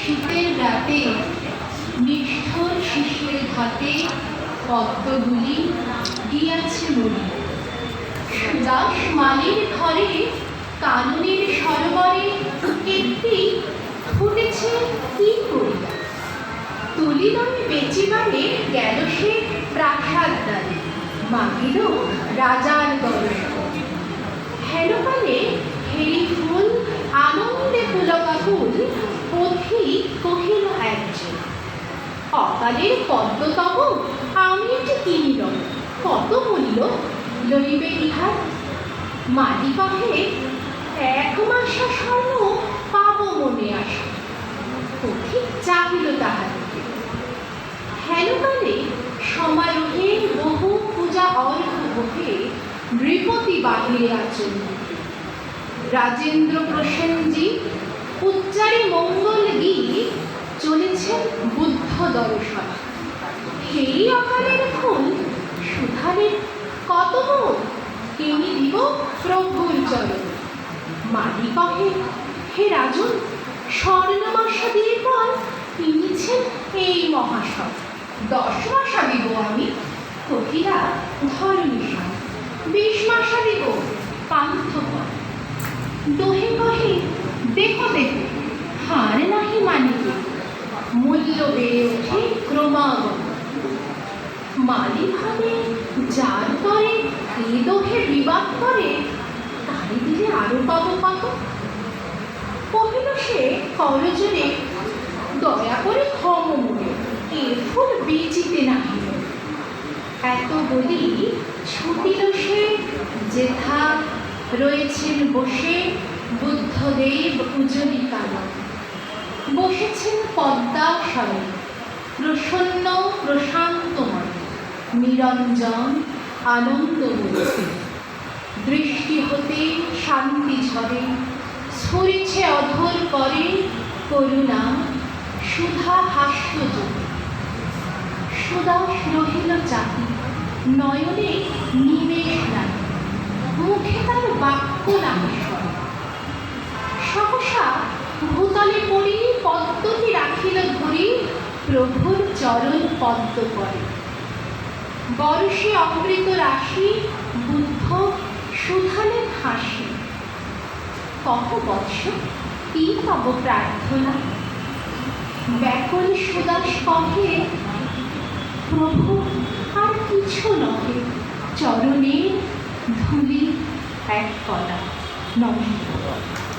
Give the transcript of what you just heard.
শীতের রাতে নিষ্ঠুর শিশির ঘাটে পদ্মগুলি গিয়াছে মরি। সুদাস মালির ঘরে কাননের সরোবরে একটি ফুটেছে কি করিয়া। তুলিদয় বেচিবারে গেল সে প্রাসাদ দ্বারে, মাগিল রাজার দর্শন। হেনকালে হেরি ফুল আনন্দে পুলকাকুল, পথিক কহিল একজন, অকালের পদ্ম তব আমি এটি কিনিল, কত মূল্য লইবে ইহার। মাটি কহে 1 মাসা স্বর্ণ পাব মনে আসে। পথিক চাহিল তাহাদিকে। হেনকালে সমারোহে বহু পূজা অর্ঘ ভোগে নৃপতি বাহিরে আচরণ। রাজেন্দ্র প্রসেনজি উচ্চারে মঙ্গল গীত চলেছেন বুদ্ধ দর্শন। সেই অকালের ফুল সুধারের কত মন, কিনি দিব প্রভুর চরণ। মাটি কহে হে রাজন, স্বর্ণমাসা দিয়ে পর কিনেছেন এই মহাশয়। 10 মাসা দিব আমি। কহিলা ধরণীশান, 20 মাসা দিব পান্থপর। দোহে কহে দেখো দেখো, হার নাহি মানিবে, মূল্য বেড়ে ওঠে ক্রমাগত। মালি ভাবে যার করে এই দোহে বিবাদ করে, তারে দিলে আরো পাবো কত। কহিল সে করজোরে, দয়া করে ক্ষম মনে, এ ফুল বেচিতে নাহিল। এত বলি ছুটিল সে, যেথা রয়েছেন বসে বুদ্ধদেব উজ্জ্বলিকাল। বসেছেন পদ্মাসনে, প্রসন্ন প্রশান্তময়, নিরঞ্জন আনন্দময়। দৃষ্টি হতে শান্তি ঝরে, স্ফুরিছে অধর করে করুণা সুধা হাস্য যোগে। সুদাস রহিল চাহি, নয়নে নিবেশ নাই, মুখে তার বাক্য নামেশ্বর। সহসা ভূতলে পড়ি পদ্মটি রাখিল ধরি, প্রভুর চরণ পদ্ম করে। বরষে অমৃত রাশি বুদ্ধ সুধালেন হাসি। কহ বৎস, কি তব প্রার্থনা। ব্যাকুল সুদাস কহে, প্রভু আর কিছু নহে, চরণে ধুলি এক কণা। নমস্কার।